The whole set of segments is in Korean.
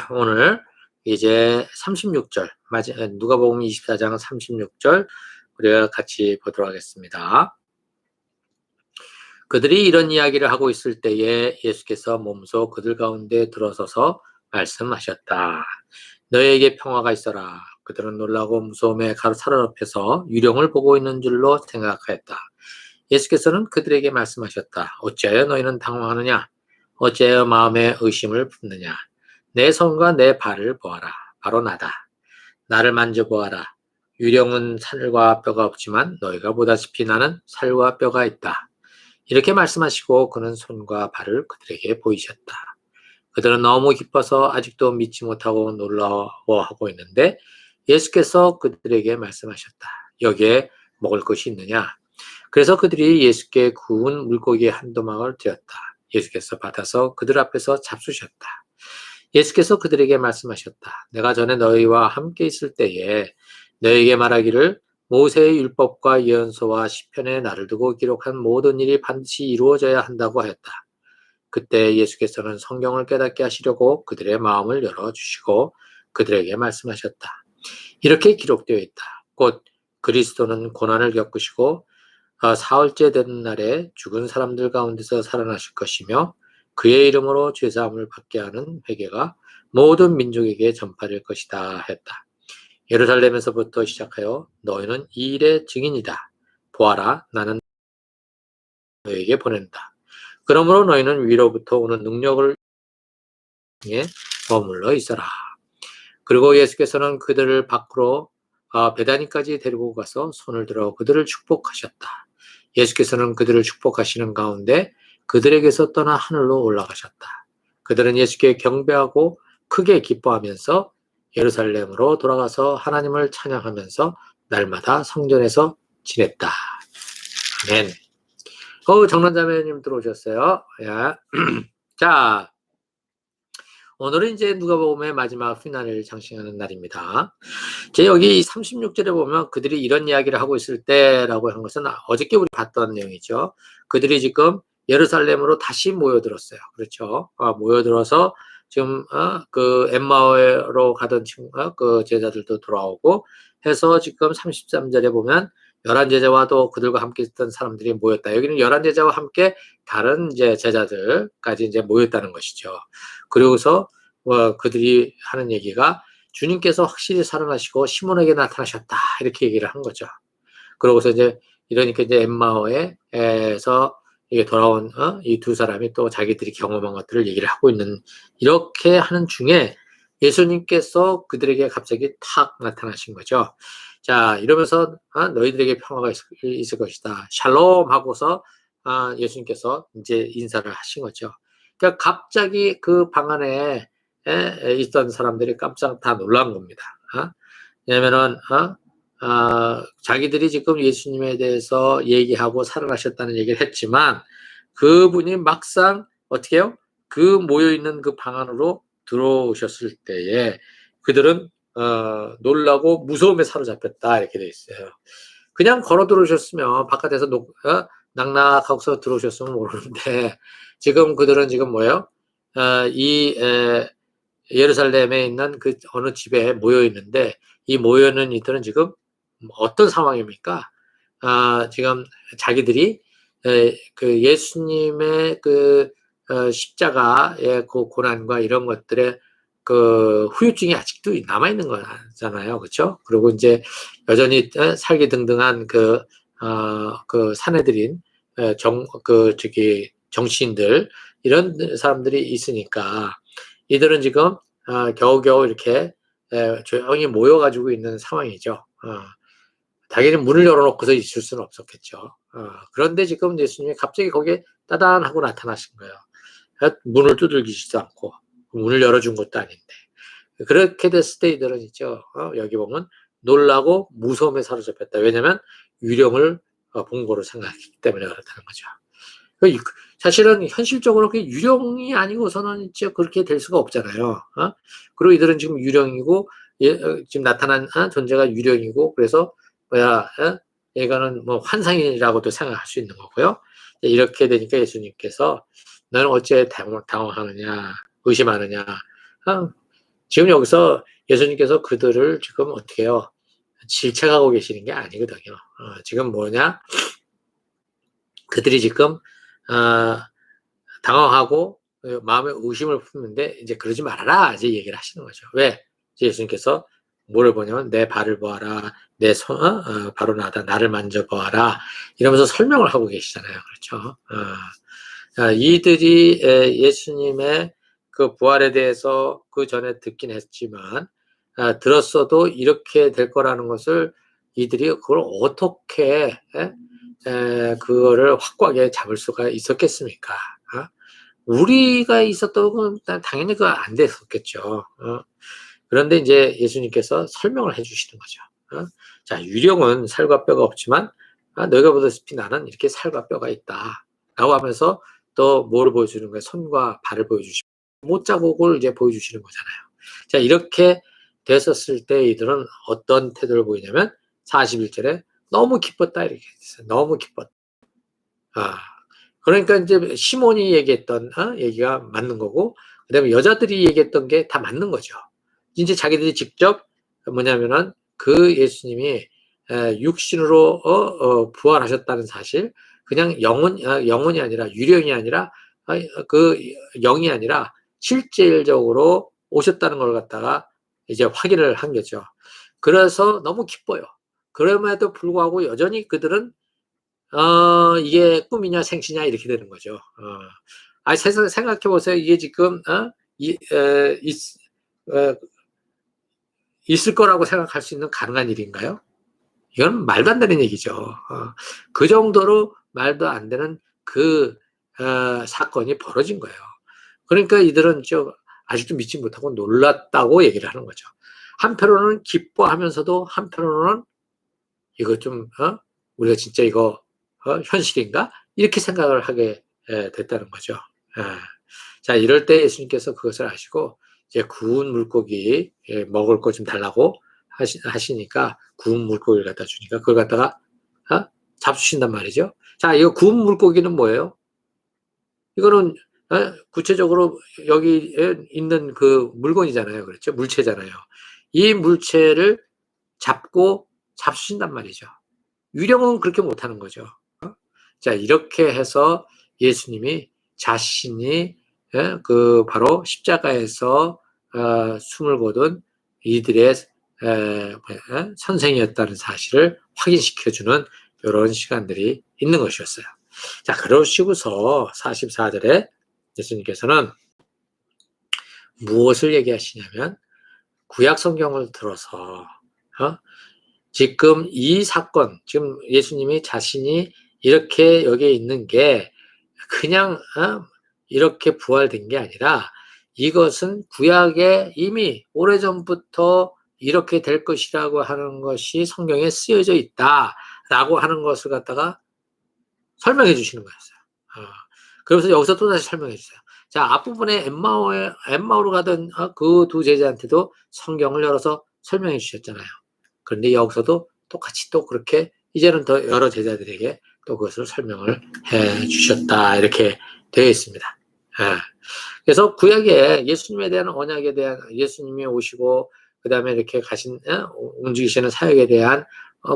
오늘 이제 36절, 누가복음 24장 36절 우리가 같이 보도록 하겠습니다. 그들이 이런 이야기를 하고 있을 때에 예수께서 몸소 그들 가운데 들어서서 말씀하셨다. 너희에게 평화가 있어라. 그들은 놀라고 무서움에 사로잡혀서 유령을 보고 있는 줄로 생각하였다. 예수께서는 그들에게 말씀하셨다. 어찌하여 너희는 당황하느냐? 어찌하여 마음에 의심을 품느냐? 내 손과 내 발을 보아라. 바로 나다. 나를 만져보아라. 유령은 살과 뼈가 없지만 너희가 보다시피 나는 살과 뼈가 있다. 이렇게 말씀하시고 그는 손과 발을 그들에게 보이셨다. 그들은 너무 기뻐서 아직도 믿지 못하고 놀라워하고 있는데 예수께서 그들에게 말씀하셨다. 여기에 먹을 것이 있느냐? 그래서 그들이 예수께 구운 물고기 한 도막을 드렸다. 예수께서 받아서 그들 앞에서 잡수셨다. 예수께서 그들에게 말씀하셨다. 내가 전에 너희와 함께 있을 때에 너희에게 말하기를 모세의 율법과 예언서와 시편에 나를 두고 기록한 모든 일이 반드시 이루어져야 한다고 하였다. 그때 예수께서는 성경을 깨닫게 하시려고 그들의 마음을 열어주시고 그들에게 말씀하셨다. 이렇게 기록되어 있다. 곧 그리스도는 고난을 겪으시고 사흘째 되는 날에 죽은 사람들 가운데서 살아나실 것이며 그의 이름으로 죄사함을 받게 하는 회개가 모든 민족에게 전파될 것이다 했다. 예루살렘에서부터 시작하여 너희는 이 일의 증인이다. 보아라, 나는 너희에게 보낸다. 그러므로 너희는 위로부터 오는 능력을 통해 머물러 있어라. 그리고 예수께서는 그들을 밖으로 베다니까지 데리고 가서 손을 들어 그들을 축복하셨다. 예수께서는 그들을 축복하시는 가운데 그들에게서 떠나 하늘로 올라가셨다. 그들은 예수께 경배하고 크게 기뻐하면서 예루살렘으로 돌아가서 하나님을 찬양하면서 날마다 성전에서 지냈다. 아멘. 정란자매님 들어오셨어요. 야. 자, 오늘은 이제 누가복음의 마지막 피날레를 장식하는 날입니다. 여기 36절에 보면 그들이 이런 이야기를 하고 있을 때라고 한 것은 어저께 우리 봤던 내용이죠. 그들이 지금 예루살렘으로 다시 모여들었어요. 그렇죠. 모여들어서 지금 그 엠마오로 가던 그 제자들도 돌아오고 해서 지금 33절에 보면 11제자와 또 그들과 함께 있던 사람들이 모였다. 여기는 11제자와 함께 다른 이제 제자들까지 이제 모였다는 것이죠. 그리고서 그들이 하는 얘기가 주님께서 확실히 살아나시고 시몬에게 나타나셨다. 이렇게 얘기를 한 거죠. 그러고서 이러니까 엠마오에서 이게 돌아온 이 두 사람이 또 자기들이 경험한 것들을 얘기를 하고 있는 이렇게 하는 중에 예수님께서 그들에게 갑자기 탁 나타나신 거죠. 자, 이러면서 너희들에게 평화가 있을 것이다. 샬롬 하고서 예수님께서 이제 인사를 하신 거죠. 그러니까 갑자기 그 방 안에 있던 사람들이 깜짝 다 놀란 겁니다. 왜냐면은 자기들이 지금 예수님에 대해서 얘기하고 살아나셨다는 얘기를 했지만 그분이 막상 어떻게 해요? 그 모여있는 그 방 안으로 들어오셨을 때에 그들은 놀라고 무서움에 사로잡혔다 이렇게 돼 있어요. 그냥 걸어 들어오셨으면 바깥에서 낙낙하고서 들어오셨으면 모르는데 지금 그들은 지금 뭐예요? 예루살렘에 있는 그 어느 집에 모여 있는데 이 모여 있는 이들은 지금 어떤 상황입니까? 지금 자기들이 그 예수님의 그 십자가의 그 고난과 이런 것들의 그 후유증이 아직도 남아 있는 거잖아요, 그렇죠? 그리고 이제 여전히 살기등등한 그 사내들인 정치인들 이런 사람들이 있으니까 이들은 지금 겨우겨우 이렇게 조용히 모여가지고 있는 상황이죠. 당연히 문을 열어놓고서 있을 수는 없었겠죠. 그런데 지금 예수님이 갑자기 거기에 따단하고 나타나신 거예요. 문을 두들기지도 않고 문을 열어준 것도 아닌데 그렇게 됐을 때 이들은 있죠. 여기 보면 놀라고 무서움에 사로잡혔다. 왜냐하면 유령을 본 거로 생각했기 때문에 그렇다는 거죠. 사실은 현실적으로 그 유령이 아니고서는 진짜 그렇게 될 수가 없잖아요. 그리고 이들은 지금 유령이고 지금 나타난 존재가 유령이고 그래서 얘가는 뭐 환상이라고도 생각할 수 있는 거고요. 이렇게 되니까 예수님께서 너는 어째 당황하느냐 의심하느냐 지금 여기서 예수님께서 그들을 지금 어떻게 해요? 질책하고 계시는 게 아니거든요. 지금 뭐냐? 그들이 지금 당황하고 마음에 의심을 품는데 이제 그러지 말아라 이제 얘기를 하시는 거죠. 왜? 예수님께서 뭐를 보냐면 내 발을 보아라, 내 손, 바로 나다, 나를 만져보아라 이러면서 설명을 하고 계시잖아요. 그렇죠? 이들이 예수님의 그 부활에 대해서 그 전에 듣긴 했지만 들었어도 이렇게 될 거라는 것을 이들이 그걸 어떻게 그거를 확고하게 잡을 수가 있었겠습니까? 우리가 있었던 건 당연히 그거 안 됐었겠죠. 그런데 이제 예수님께서 설명을 해주시는 거죠. 자, 유령은 살과 뼈가 없지만 너희가 보다시피 나는 이렇게 살과 뼈가 있다. 라고 하면서 또 뭐를 보여주는 거예요? 손과 발을 보여주시고 못자국을 이제 보여주시는 거잖아요. 자, 이렇게 됐었을 때 이들은 어떤 태도를 보이냐면 41절에 너무 기뻤다 이렇게 했어요. 너무 기뻤다. 그러니까 이제 시몬이 얘기했던 얘기가 맞는 거고 그다음에 여자들이 얘기했던 게 다 맞는 거죠. 이제 자기들이 직접 뭐냐면은 그 예수님이 육신으로 부활하셨다는 사실, 그냥 영혼이 아니라 유령이 아니라 그 영이 아니라 실질적으로 오셨다는 걸 갖다가 이제 확인을 한 거죠. 그래서 너무 기뻐요. 그럼에도 불구하고 여전히 그들은 이게 꿈이냐 생시냐 이렇게 되는 거죠. 생각해 보세요. 이게 지금 있을 거라고 생각할 수 있는 가능한 일인가요? 이건 말도 안 되는 얘기죠. 그 정도로 말도 안 되는 그 사건이 벌어진 거예요. 그러니까 이들은 아직도 믿지 못하고 놀랐다고 얘기를 하는 거죠. 한편으로는 기뻐하면서도 한편으로는 이거 좀 우리가 진짜 이거 현실인가? 이렇게 생각을 하게 됐다는 거죠. 자, 이럴 때 예수님께서 그것을 아시고 이제 구운 물고기 먹을 거 좀 달라고 하시니까 구운 물고기를 갖다 주니까 그걸 갖다가 잡수신단 말이죠. 자, 이거 구운 물고기는 뭐예요? 이거는 구체적으로 여기 있는 그 물건이잖아요. 그렇죠? 물체잖아요. 이 물체를 잡수신단 말이죠. 유령은 그렇게 못하는 거죠. 자, 이렇게 해서 예수님이 자신이 그 바로 십자가에서 숨을 거둔 이들의 선생이었다는 사실을 확인시켜주는 이런 시간들이 있는 것이었어요. 자, 그러시고서 44절에 예수님께서는 무엇을 얘기하시냐면 구약 성경을 들어서 지금 이 사건, 지금 예수님이 자신이 이렇게 여기에 있는 게 그냥 이렇게 부활된 게 아니라 이것은 구약에 이미 오래전부터 이렇게 될 것이라고 하는 것이 성경에 쓰여져 있다라고 하는 것을 갖다가 설명해 주시는 거였어요. 그래서 여기서 또 다시 설명해 주세요. 자, 앞부분에 엠마오로 가던 그 두 제자한테도 성경을 열어서 설명해 주셨잖아요. 그런데 여기서도 똑같이 또 그렇게 이제는 더 여러 제자들에게 또 그것을 설명을 해 주셨다 이렇게 되어 있습니다. 그래서 구약에 예수님에 대한 언약에 대한 예수님이 오시고 그 다음에 이렇게 가신 움직이시는 사역에 대한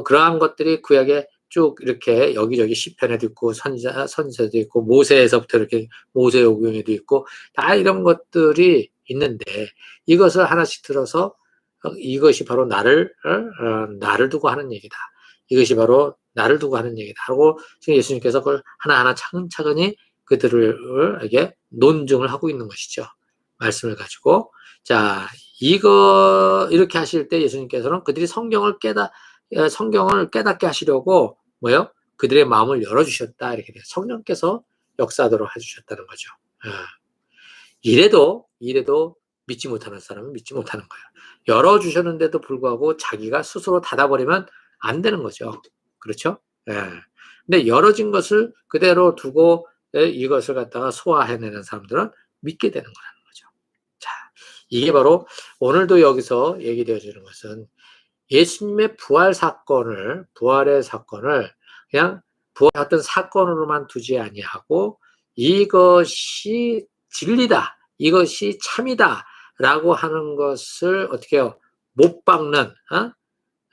그러한 것들이 구약에 쭉 이렇게 여기저기 시편에도 있고 선지자도 있고 모세에서부터 이렇게 모세오경에도 있고 다 이런 것들이 있는데 이것을 하나씩 들어서 이것이 바로 나를 두고 하는 얘기다. 이것이 바로 나를 두고 하는 얘기다. 하고 지금 예수님께서 그걸 하나하나 차근차근히 그들에게 논증을 하고 있는 것이죠. 말씀을 가지고. 자, 이렇게 하실 때 예수님께서는 그들이 성경을 깨닫게 하시려고 뭐요? 그들의 마음을 열어주셨다. 이렇게 돼요. 성령께서 역사하도록 해주셨다는 거죠. 이래도 믿지 못하는 사람은 믿지 못하는 거예요. 열어주셨는데도 불구하고 자기가 스스로 닫아버리면 안 되는 거죠. 그렇죠? 근데 열어진 것을 그대로 두고 이것을 갖다가 소화해내는 사람들은 믿게 되는 거라는 거죠. 자, 이게 바로 오늘도 여기서 얘기되어지는 것은 예수님의 부활의 사건을 그냥 부활했던 사건으로만 두지 아니하고 이것이 진리다, 이것이 참이다 라고 하는 것을 어떻게 해요? 못 박는,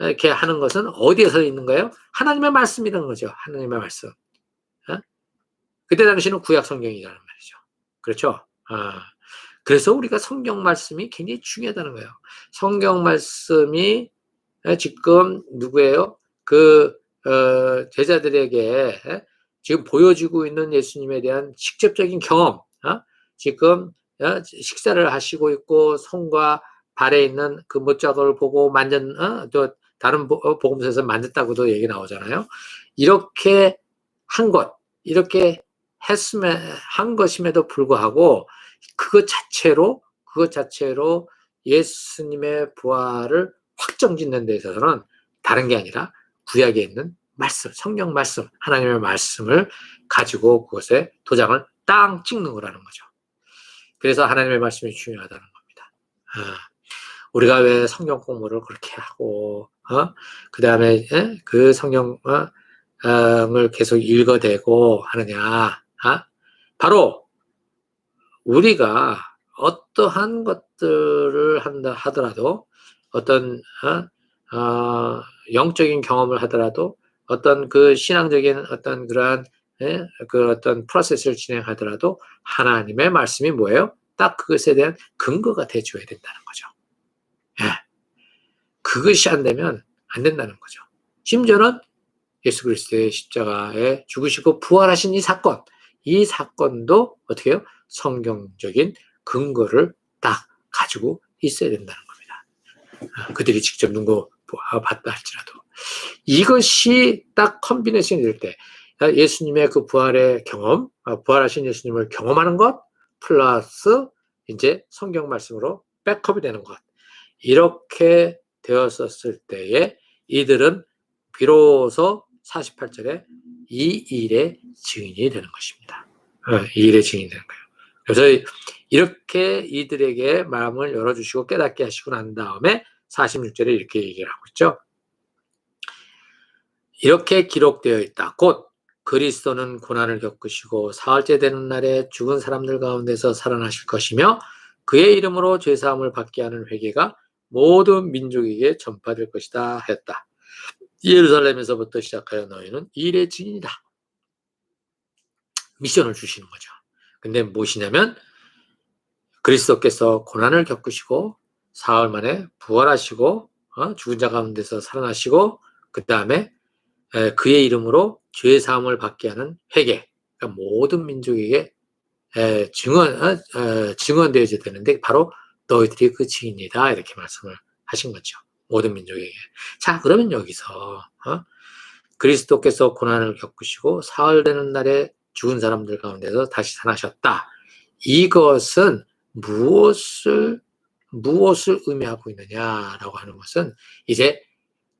이렇게 하는 것은 어디에서 있는 거예요? 하나님의 말씀이라는 거죠. 하나님의 말씀. 그때 당시는 구약 성경이라는 말이죠. 그렇죠? 그래서 우리가 성경 말씀이 굉장히 중요하다는 거예요. 성경 말씀이 지금 누구예요? 제자들에게 지금 보여지고 있는 예수님에 대한 직접적인 경험, 지금 식사를 하시고 있고 손과 발에 있는 그 못자국을 보고 또 다른 복음서에서 만졌다고도 얘기 나오잖아요. 이렇게 한 것, 이렇게 한 것임에도 불구하고 그것 자체로 예수님의 부활을 확정짓는 데 있어서는 다른 게 아니라 구약에 있는 말씀, 성경 말씀, 하나님의 말씀을 가지고 그것에 도장을 땅 찍는 거라는 거죠. 그래서 하나님의 말씀이 중요하다는 겁니다. 우리가 왜 성경 공부를 그렇게 하고, 그 다음에 그 성경을 계속 읽어대고 하느냐? 바로 우리가 어떠한 것들을 한다 하더라도, 어떤 영적인 경험을 하더라도, 어떤 그 신앙적인 어떤 그러한 그 어떤 프로세스를 진행하더라도 하나님의 말씀이 뭐예요? 딱 그것에 대한 근거가 돼줘야 된다는 거죠. 그것이 안 되면 안 된다는 거죠. 심지어는 예수 그리스도의 십자가에 죽으시고 부활하신 이 사건도 어떻게 해요? 성경적인 근거를 딱 가지고 있어야 된다는 겁니다. 그들이 직접 눈으로 봤다 할지라도. 이것이 딱 컨비네이션이 될 때, 예수님의 그 부활의 경험, 부활하신 예수님을 경험하는 것, 플러스 이제 성경 말씀으로 백업이 되는 것. 이렇게 되었었을 때에 이들은 비로소 48절에 이 일의 증인이 되는 것입니다. 이 일의 증인이 되는 거예요. 그래서 이렇게 이들에게 마음을 열어주시고 깨닫게 하시고 난 다음에 46절에 이렇게 얘기를 하고 있죠. 이렇게 기록되어 있다. 곧 그리스도는 고난을 겪으시고 사흘째 되는 날에 죽은 사람들 가운데서 살아나실 것이며 그의 이름으로 죄사함을 받게 하는 회개가 모든 민족에게 전파될 것이다 했다. 예루살렘에서부터 시작하여 너희는 이 일의 증인이다. 미션을 주시는 거죠. 근데 무엇이냐면 그리스도께서 고난을 겪으시고 사흘 만에 부활하시고 죽은 자 가운데서 살아나시고 그 다음에 그의 이름으로 죄사함을 받게 하는 회개, 그러니까 모든 민족에게 증언되어야 되는데 바로 너희들이 그 증인이다 이렇게 말씀을 하신 거죠. 모든 민족에게. 자, 그러면 여기서 그리스도께서 고난을 겪으시고 사흘 되는 날에 죽은 사람들 가운데서 다시 살아나셨다. 이것은 무엇을 의미하고 있느냐라고 하는 것은 이제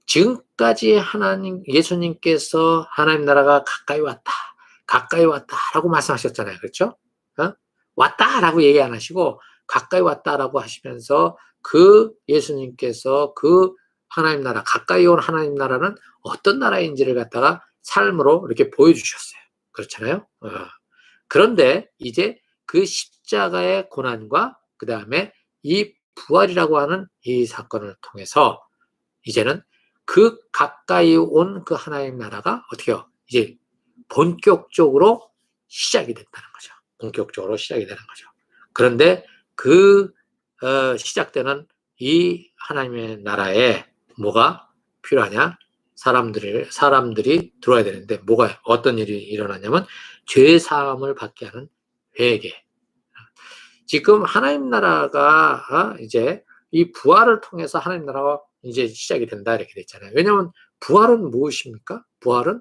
지금까지 예수님께서 하나님 나라가 가까이 왔다라고 말씀하셨잖아요. 그렇죠? 왔다라고 얘기 안 하시고 가까이 왔다라고 하시면서 그 예수님께서 그 하나님 나라, 가까이 온 하나님 나라는 어떤 나라인지를 갖다가 삶으로 이렇게 보여주셨어요. 그렇잖아요? 그런데 이제 그 십자가의 고난과 그 다음에 이 부활이라고 하는 이 사건을 통해서 이제는 그 가까이 온 그 하나님 나라가 어떻게 해요? 이제 본격적으로 시작이 됐다는 거죠. 본격적으로 시작이 되는 거죠. 그런데 그 시작되는 이 하나님의 나라에 뭐가 필요하냐? 사람들이 들어와야 되는데 어떤 일이 일어나냐면 죄 사함을 받게 하는 회개. 지금 하나님 나라가 이제 이 부활을 통해서 하나님 나라가 이제 시작이 된다 이렇게 됐잖아요. 왜냐하면 부활은 무엇입니까? 부활은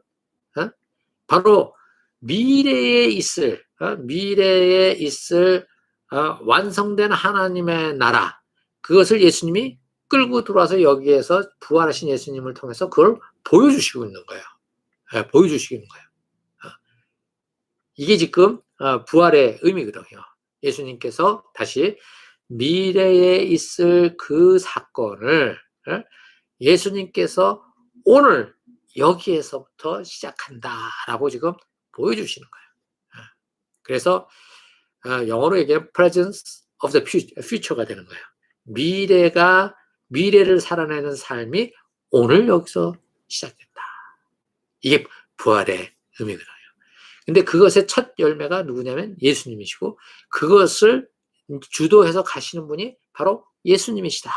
바로 미래에 있을 완성된 하나님의 나라, 그것을 예수님이 끌고 들어와서 여기에서 부활하신 예수님을 통해서 그걸 보여주시고 있는 거예요. 보여주시고 있는 거예요. 이게 지금 부활의 의미거든요. 예수님께서 다시 미래에 있을 그 사건을 예수님께서 오늘 여기에서부터 시작한다라고 지금 보여주시는 거예요. 그래서 영어로 얘기하면 presence of the future가 되는 거예요. 미래를 살아내는 삶이 오늘 여기서 시작된다. 이게 부활의 의미거든요. 근데 그것의 첫 열매가 누구냐면 예수님이시고 그것을 주도해서 가시는 분이 바로 예수님이시다.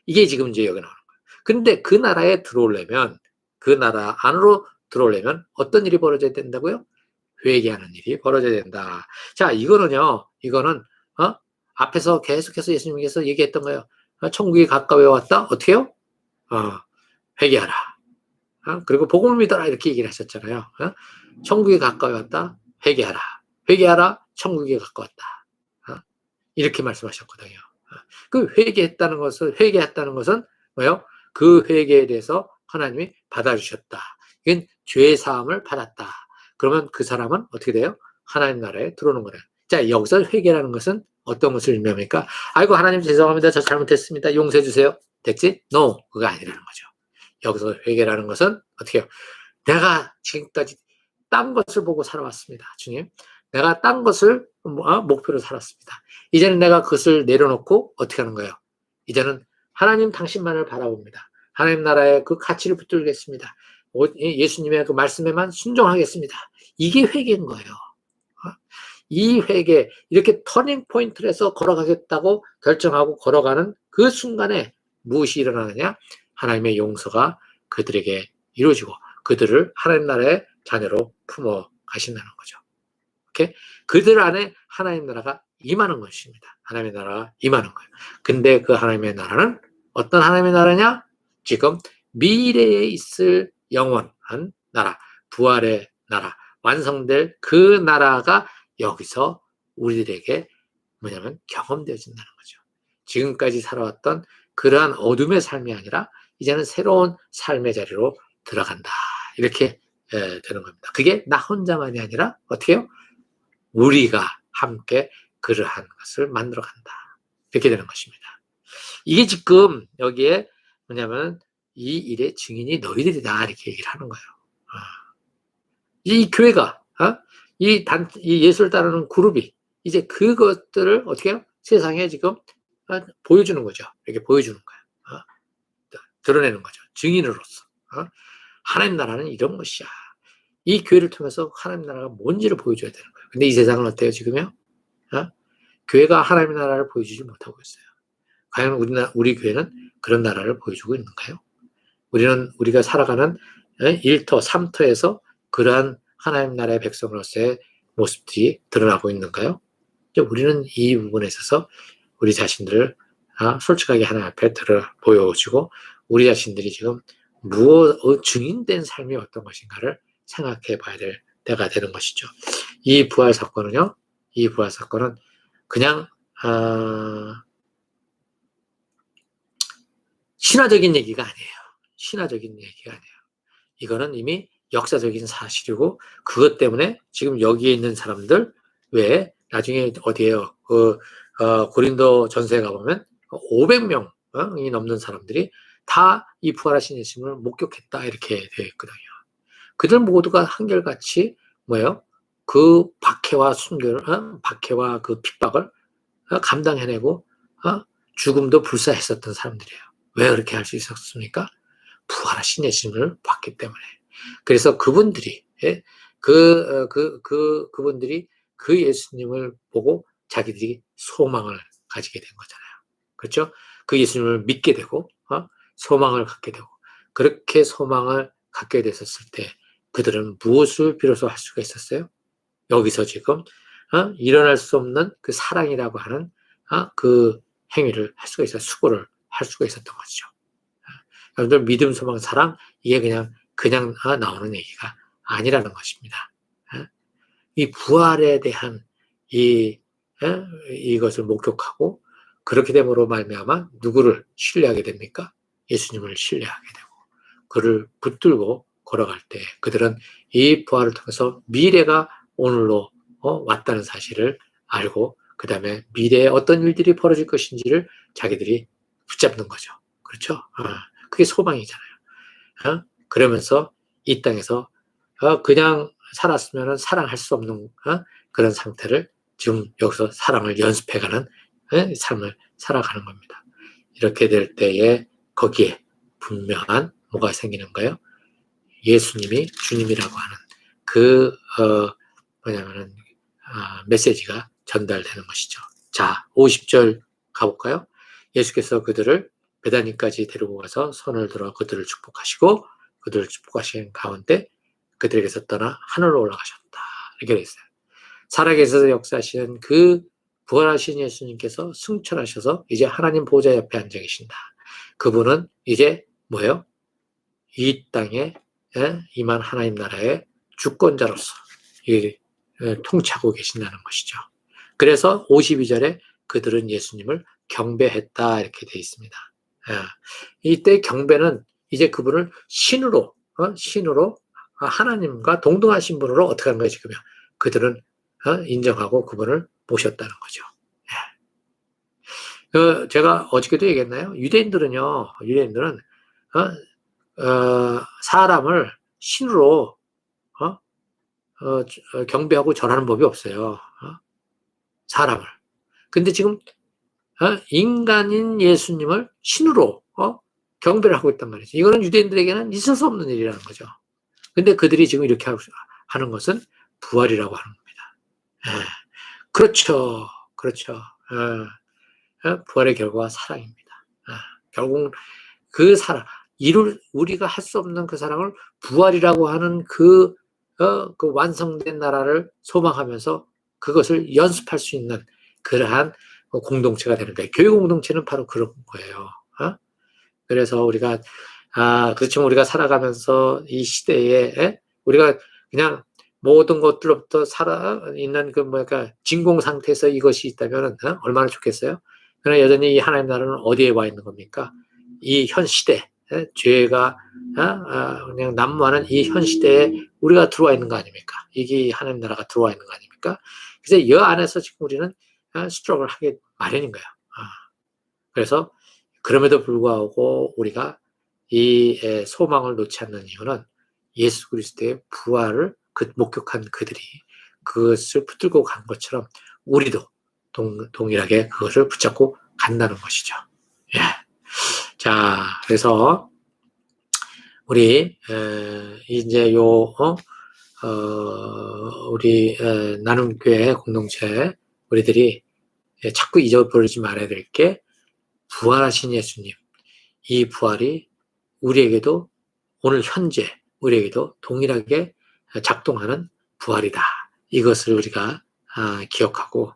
이게 지금 이제 여기 나오는 거예요. 근데 그 나라에 들어오려면 그 나라 안으로 들어오려면 어떤 일이 벌어져야 된다고요? 회개하는 일이 벌어져야 된다. 자, 이거는 앞에서 계속해서 예수님께서 얘기했던 거예요. 천국이 가까워 왔다. 어떻게 해요? 회개하라. 그리고 복음을 믿어라. 이렇게 얘기를 하셨잖아요. 천국이 가까워 왔다. 회개하라. 회개하라. 천국이 가까웠다. 이렇게 말씀하셨거든요. 그 회개했다는 것은 뭐예요? 그 회개에 대해서 하나님이 받아주셨다. 이건 죄 사함을 받았다. 그러면 그 사람은 어떻게 돼요? 하나님 나라에 들어오는 거래요. 자, 여기서 회개라는 것은 어떤 것을 의미합니까? 아이고, 하나님 죄송합니다. 저 잘못했습니다. 용서해 주세요. 됐지? No, 그거 아니라는 거죠. 여기서 회개라는 것은 어떻게 해요? 내가 지금까지 딴 것을 보고 살아왔습니다. 주님, 내가 딴 것을 목표로 살았습니다. 이제는 내가 그것을 내려놓고 어떻게 하는 거예요? 이제는 하나님 당신만을 바라봅니다. 하나님 나라의 그 가치를 붙들겠습니다. 예수님의 그 말씀에만 순종하겠습니다. 이게 회개인 거예요. 이 회개, 이렇게 터닝 포인트를 해서 걸어가겠다고 결정하고 걸어가는 그 순간에 무엇이 일어나느냐? 하나님의 용서가 그들에게 이루어지고 그들을 하나님 나라의 자녀로 품어 가신다는 거죠. 오케이? 그들 안에 하나님 나라가 임하는 것입니다. 하나님의 나라가 임하는 거예요. 근데 그 하나님의 나라는 어떤 하나님의 나라냐? 지금 미래에 있을 영원한 나라, 부활의 나라, 완성될 그 나라가 여기서 우리들에게 뭐냐면 경험되어진다는 거죠. 지금까지 살아왔던 그러한 어둠의 삶이 아니라 이제는 새로운 삶의 자리로 들어간다. 이렇게 되는 겁니다. 그게 나 혼자만이 아니라 어떻게 해요? 우리가 함께 그러한 것을 만들어간다. 이렇게 되는 것입니다. 이게 지금 여기에 뭐냐면 이 일의 증인이 너희들이다. 이렇게 얘기를 하는 거예요. 이 교회가 이 예수를 따르는 그룹이 이제 그것들을 어떻게 해요? 세상에 지금 보여주는 거죠. 이렇게 보여주는 거예요. 드러내는 거죠. 증인으로서. 하나님 나라는 이런 것이야. 이 교회를 통해서 하나님 나라가 뭔지를 보여줘야 되는 거예요. 근데 이 세상은 어때요, 지금요? 교회가 하나님 나라를 보여주지 못하고 있어요. 과연 우리 교회는 그런 나라를 보여주고 있는가요? 우리가 살아가는 1터, 3터에서 그러한 하나님 나라의 백성으로서의 모습들이 드러나고 있는가요? 우리는 이 부분에 있어서 우리 자신들을 솔직하게 하나님 앞에 보여주고 우리 자신들이 지금 증인된 삶이 어떤 것인가를 생각해 봐야 될 때가 되는 것이죠. 이 부활 사건은 그냥 신화적인 얘기가 아니에요. 신화적인 얘기가 아니에요. 이거는 이미 역사적인 사실이고 그것 때문에 지금 여기에 있는 사람들 왜 나중에 어디에요? 고린도 전서에 가보면 500명이 넘는 사람들이 다 이 부활하신 예수님을 목격했다 이렇게 되어 있거든요. 그들 모두가 한결같이 뭐예요? 그 박해와 박해와 그 핍박을 감당해내고 죽음도 불사했었던 사람들이에요. 왜 그렇게 할 수 있었습니까? 부활하신 예수님을 봤기 때문에. 그래서 그분들이 그분들이 그 예수님을 보고 자기들이 소망을 가지게 된 거잖아요. 그렇죠? 그 예수님을 믿게 되고 소망을 갖게 되고 그렇게 소망을 갖게 됐었을 때 그들은 무엇을 비로소 할 수가 있었어요? 여기서 지금 일어날 수 없는 그 사랑이라고 하는 그 행위를 할 수가 있어요. 수고를 할 수가 있었던 것이죠. 여러분들 믿음, 소망, 사랑 이게 그냥 나오는 얘기가 아니라는 것입니다. 이 부활에 대한 이것을 목격하고 그렇게 됨으로 말미암아 누구를 신뢰하게 됩니까? 예수님을 신뢰하게 되고 그를 붙들고 걸어갈 때 그들은 이 부활을 통해서 미래가 오늘로 왔다는 사실을 알고 그 다음에 미래에 어떤 일들이 벌어질 것인지를 자기들이 붙잡는 거죠. 그렇죠? 그게 소망이잖아요. 그러면서 이 땅에서 그냥 살았으면 사랑할 수 없는 그런 상태를 지금 여기서 사랑을 연습해가는 삶을 살아가는 겁니다. 이렇게 될 때에 거기에 분명한 뭐가 생기는 거예요? 예수님이 주님이라고 하는 그 뭐냐면은 메시지가 전달되는 것이죠. 자, 50절 가볼까요? 예수께서 그들을 베다니까지 데리고 가서 손을 들어 그들을 축복하시고 그들을 축복하신 가운데 그들에게서 떠나 하늘로 올라가셨다. 이렇게 되어 있어요. 살아계셔서 역사하시는 그 부활하신 예수님께서 승천하셔서 이제 하나님 보좌 옆에 앉아 계신다. 그분은 이제 뭐예요? 이 땅에 임한 하나님 나라의 주권자로서 통치하고 계신다는 것이죠. 그래서 52절에 그들은 예수님을 경배했다 이렇게 되어 있습니다. 이때 경배는 이제 그분을 신으로 하나님과 동등하신 분으로 어떻게 하는 거예요 지금? 그들은 인정하고 그분을 모셨다는 거죠. 제가 어저께도 얘기했나요? 유대인들은 사람을 신으로 경배하고 절하는 법이 없어요. 사람을. 근데 지금 인간인 예수님을 신으로 경배를 하고 있단 말이죠. 이거는 유대인들에게는 있을 수 없는 일이라는 거죠. 근데 그들이 지금 이렇게 하는 것은 부활이라고 하는 겁니다. 그렇죠. 부활의 결과가 사랑입니다. 결국 그 사랑, 우리가 할 수 없는 그 사랑을 부활이라고 하는 그 완성된 나라를 소망하면서 그것을 연습할 수 있는 그러한 공동체가 되는 거예요. 교회 공동체는 바로 그런 거예요. 그래서 우리가 그렇지만 우리가 살아가면서 이 시대에 우리가 그냥 모든 것들로부터 살아 있는 진공 상태에서 이것이 있다면 얼마나 좋겠어요? 그러나 여전히 이 하나님 나라는 어디에 와 있는 겁니까? 이 현 시대, 죄가 그냥 난무하는 이 현 시대에 우리가 들어와 있는 거 아닙니까? 이게 하나님 나라가 들어와 있는 거 아닙니까? 그래서 이 안에서 지금 우리는 스트럭을 하게 마련인 거예요. 그래서 그럼에도 불구하고 우리가 이 소망을 놓지 않는 이유는 예수 그리스도의 부활을 목격한 그들이 그것을 붙들고 간 것처럼 우리도 동일하게 그것을 붙잡고 간다는 것이죠. 예. 자, 그래서 우리 이제 우리 나눔교회 공동체 우리들이 자꾸 잊어버리지 말아야 될 게 부활하신 예수님, 이 부활이 우리에게도 오늘 현재 우리에게도 동일하게 작동하는 부활이다. 이것을 우리가 기억하고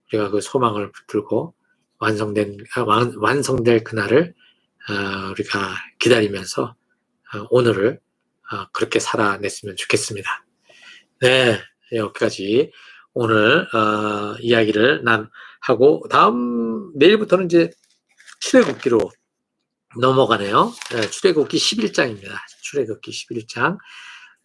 우리가 그 소망을 붙들고 완성될 그날을 우리가 기다리면서 오늘을 그렇게 살아냈으면 좋겠습니다. 네, 여기까지 오늘 이야기를 하고 내일부터는 이제 출애굽기로 넘어가네요. 출애굽기 11장입니다. 출애굽기 11장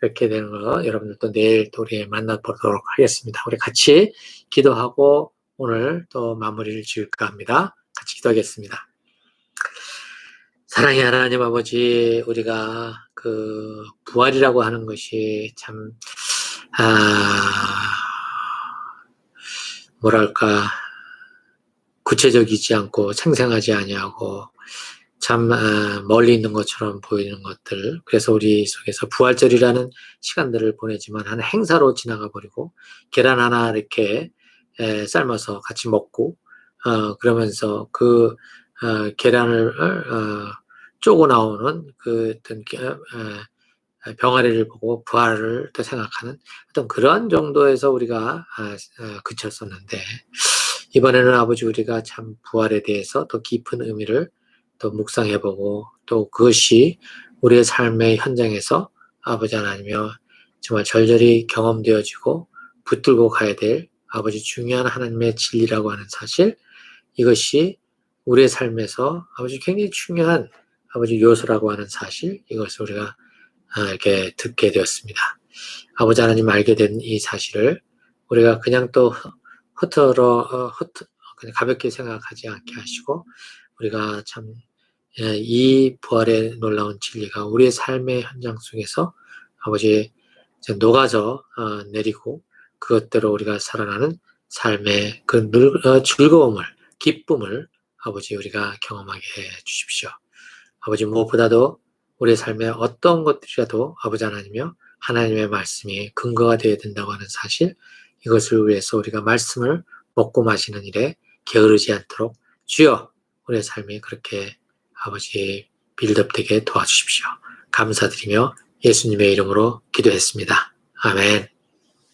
이렇게 되는 거 여러분들 또 내일 또 우리 만나보도록 하겠습니다. 우리 같이 기도하고 오늘 또 마무리를 지을까 합니다. 같이 기도하겠습니다. 사랑의 하나님 아버지, 우리가 그 부활이라고 하는 것이 참 뭐랄까 구체적이지 않고 생생하지 아니하고 참 멀리 있는 것처럼 보이는 것들. 그래서 우리 속에서 부활절이라는 시간들을 보내지만 한 행사로 지나가 버리고 계란 하나 이렇게 삶아서 같이 먹고 그러면서 그 계란을 쪼고 나오는 그 어떤 병아리를 보고 부활을 또 생각하는 어떤 그런 정도에서 우리가 그쳤었는데 이번에는 아버지 우리가 참 부활에 대해서 더 깊은 의미를 또 묵상해보고 또 그것이 우리의 삶의 현장에서 아버지 하나님이여 정말 절절히 경험되어지고 붙들고 가야 될 아버지 중요한 하나님의 진리라고 하는 사실, 이것이 우리의 삶에서 아버지 굉장히 중요한 아버지 요소라고 하는 사실, 이것을 우리가 이렇게 듣게 되었습니다. 아버지 하나님 알게 된 이 사실을 우리가 그냥 또 그냥 가볍게 생각하지 않게 하시고 우리가 참 이 부활의 놀라운 진리가 우리의 삶의 현장 속에서 아버지 녹아져 내리고 그것대로 우리가 살아가는 삶의 그 즐거움을 기쁨을 아버지 우리가 경험하게 해 주십시오. 아버지 무엇보다도 우리의 삶에 어떤 것들이라도 아버지 하나님이여 하나님의 말씀이 근거가 되어야 된다고 하는 사실, 이것을 위해서 우리가 말씀을 먹고 마시는 일에 게으르지 않도록 주여 우리의 삶이 그렇게 아버지 빌드업되게 도와주십시오. 감사드리며 예수님의 이름으로 기도했습니다. 아멘.